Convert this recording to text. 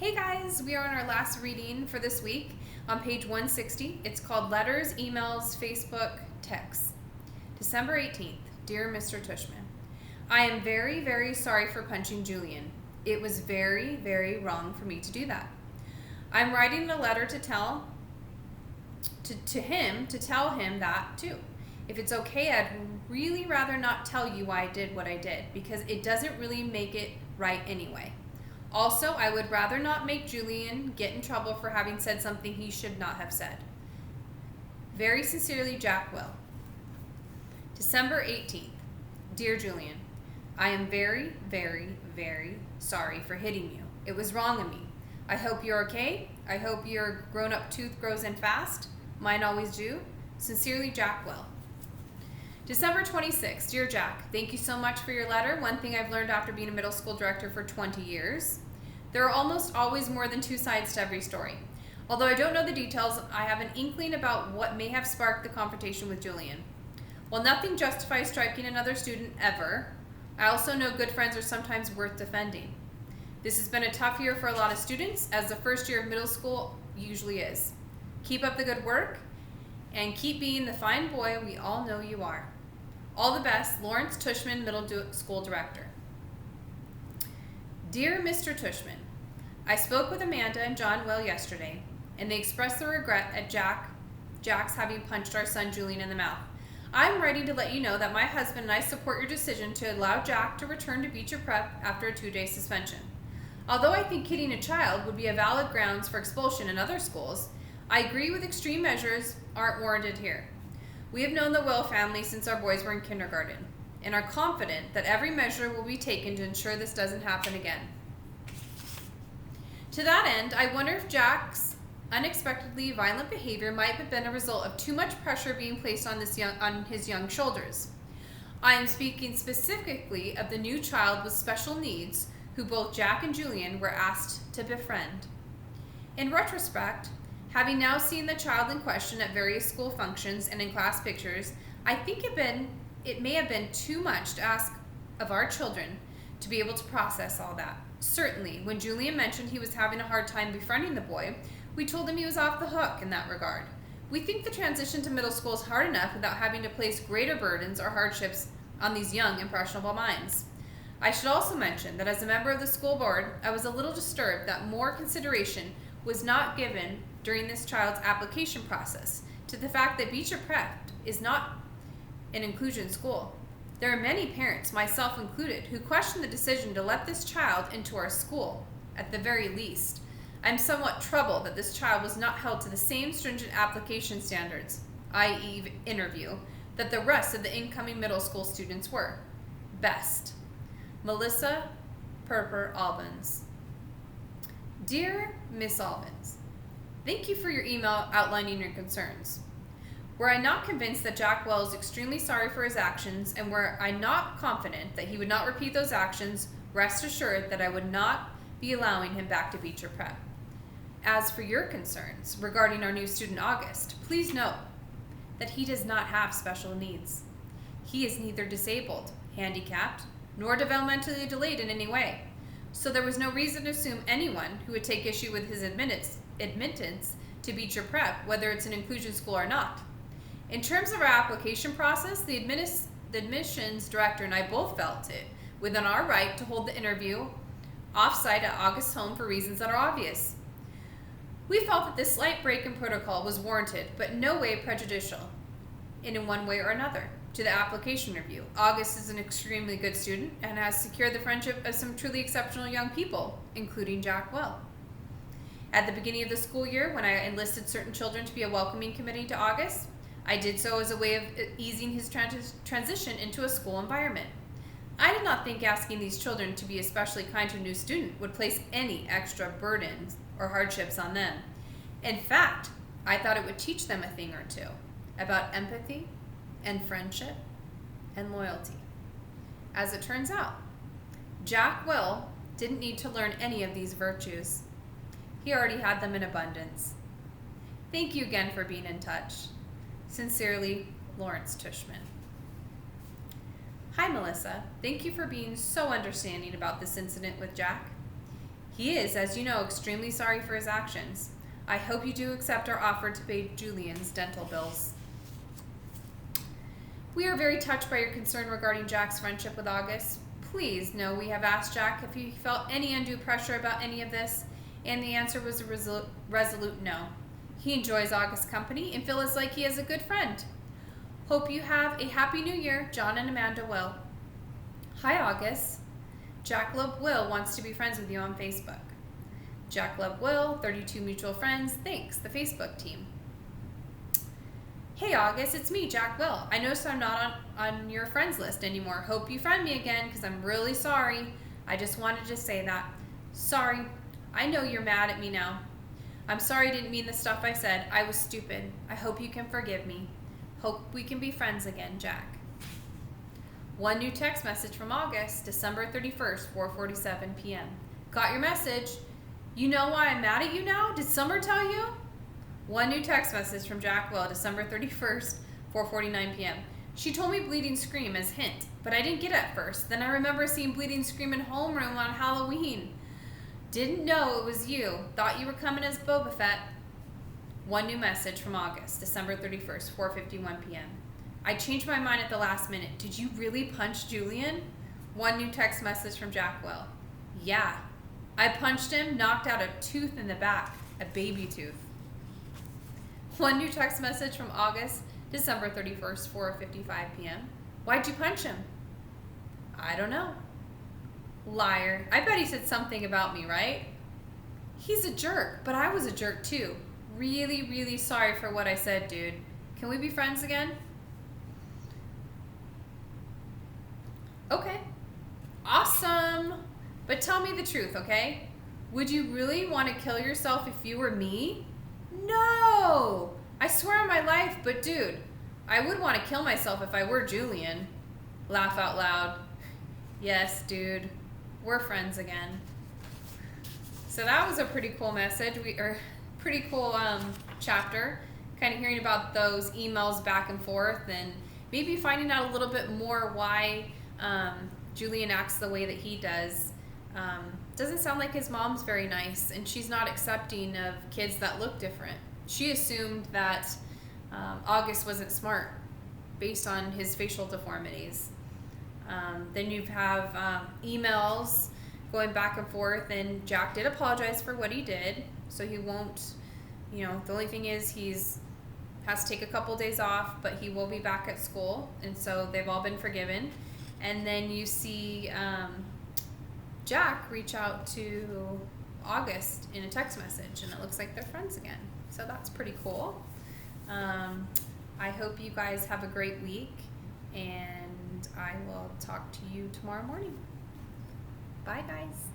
Hey guys, we are on our last reading for this week on page 160. It's called Letters, Emails, Facebook, Texts. December 18th. Dear Mr. Tushman, I am very, very sorry for punching Julian. It was very, very wrong for me to do that. I'm writing a letter to tell him that too. If it's okay, I'd really rather not tell you why I did what I did because it doesn't really make it right anyway. Also, I would rather not make Julian get in trouble for having said something he should not have said. Very sincerely, Jack Will. December 18th. Dear Julian, I am very, very, very sorry for hitting you. It was wrong of me. I hope you're okay. I hope your grown-up tooth grows in fast. Mine always do. Sincerely, Jack Will. December 26th. Dear Jack, thank you so much for your letter. One thing I've learned after being a middle school director for 20 years. There are almost always more than two sides to every story. Although I don't know the details, I have an inkling about what may have sparked the confrontation with Julian. While nothing justifies striking another student ever, I also know good friends are sometimes worth defending. This has been a tough year for a lot of students, as the first year of middle school usually is. Keep up the good work, and keep being the fine boy we all know you are. All the best, Lawrence Tushman, Middle School Director. Dear Mr. Tushman, I spoke with Amanda and John Will yesterday, and they expressed their regret at Jack's having punched our son Julian in the mouth. I'm ready to let you know that my husband and I support your decision to allow Jack to return to Beecher Prep after a 2-day suspension. Although I think hitting a child would be a valid grounds for expulsion in other schools, I agree with extreme measures aren't warranted here. We have known the Will family since our boys were in kindergarten, and are confident that every measure will be taken to ensure this doesn't happen again. To that end, I wonder if Jack's unexpectedly violent behavior might have been a result of too much pressure being placed on his young shoulders. I am speaking specifically of the new child with special needs who both Jack and Julian were asked to befriend. In retrospect, having now seen the child in question at various school functions and in class pictures, I think it may have been too much to ask of our children to be able to process all that. Certainly, when Julian mentioned he was having a hard time befriending the boy, we told him he was off the hook in that regard. We think the transition to middle school is hard enough without having to place greater burdens or hardships on these young, impressionable minds. I should also mention that as a member of the school board, I was a little disturbed that more consideration was not given during this child's application process to the fact that Beecher Prep is not an inclusion school. There are many parents, myself included, who question the decision to let this child into our school, at the very least. I'm somewhat troubled that this child was not held to the same stringent application standards, i.e. interview, that the rest of the incoming middle school students were. Best. Melissa Perper Albans. Dear Miss Albans, thank you for your email outlining your concerns. Were I not convinced that Jack Will is extremely sorry for his actions, and were I not confident that he would not repeat those actions, rest assured that I would not be allowing him back to Beecher Prep. As for your concerns regarding our new student August, please note that he does not have special needs. He is neither disabled, handicapped, nor developmentally delayed in any way. So there was no reason to assume anyone who would take issue with his admittance to Beecher Prep, whether it's an inclusion school or not. In terms of our application process, the admissions director and I both felt it within our right to hold the interview off-site at August's home for reasons that are obvious. We felt that this slight break in protocol was warranted, but no way prejudicial, in one way or another, to the application review. August is an extremely good student and has secured the friendship of some truly exceptional young people, including Jack Will. At the beginning of the school year, when I enlisted certain children to be a welcoming committee to August, I did so as a way of easing his transition into a school environment. I did not think asking these children to be especially kind to a new student would place any extra burdens or hardships on them. In fact, I thought it would teach them a thing or two about empathy and friendship and loyalty. As it turns out, Jack Will didn't need to learn any of these virtues. He already had them in abundance. Thank you again for being in touch. Sincerely, Lawrence Tushman. Hi, Melissa. Thank you for being so understanding about this incident with Jack. He is, as you know, extremely sorry for his actions. I hope you do accept our offer to pay Julian's dental bills. We are very touched by your concern regarding Jack's friendship with August. Please know we have asked Jack if he felt any undue pressure about any of this, and the answer was a resolute no. He enjoys August's company and feels like he is a good friend. Hope you have a happy new year, John and Amanda Will. Hi, August. Jack Love Will wants to be friends with you on Facebook. Jack Love Will, 32 mutual friends, thanks, the Facebook team. Hey, August, it's me, Jack Will. I noticed I'm not on your friends list anymore. Hope you friend me again, because I'm really sorry. I just wanted to say that. Sorry. I know you're mad at me now. I'm sorry I didn't mean the stuff I said. I was stupid. I hope you can forgive me. Hope we can be friends again, Jack. One new text message from August, December 31st, 4:47 p.m. Got your message. You know why I'm mad at you now? Did Summer tell you? One new text message from Jack Will, December 31st, 4:49 p.m. She told me Bleeding Scream as hint, but I didn't get it at first. Then I remember seeing Bleeding Scream in homeroom on Halloween. Didn't know it was you. Thought you were coming as Boba Fett. One new message from August, December 31st, 4:51 p.m. I changed my mind at the last minute. Did you really punch Julian? One new text message from Jack Will. Yeah. I punched him, knocked out a tooth in the back, a baby tooth. One new text message from August, December 31st, 4:55 p.m. Why'd you punch him? I don't know. Liar. I bet he said something about me, right? He's a jerk, but I was a jerk too. Really, really sorry for what I said, dude. Can we be friends again? Okay. Awesome. But tell me the truth, okay? Would you really want to kill yourself if you were me? No! I swear on my life, but dude, I would want to kill myself if I were Julian. Laugh out loud. Yes, dude. We're friends again. So that was a pretty cool message, pretty cool chapter. Kind of hearing about those emails back and forth, and maybe finding out a little bit more why Julian acts the way that he does. Doesn't sound like his mom's very nice, and she's not accepting of kids that look different. She assumed that August wasn't smart based on his facial deformities. Then you have emails going back and forth, and Jack did apologize for what he did, so he won't, the only thing is has to take a couple days off, but he will be back at school, and so they've all been forgiven. And then you see Jack reach out to August in a text message, and it looks like they're friends again. So that's pretty cool. I hope you guys have a great week, and I will talk to you tomorrow morning. Bye, guys.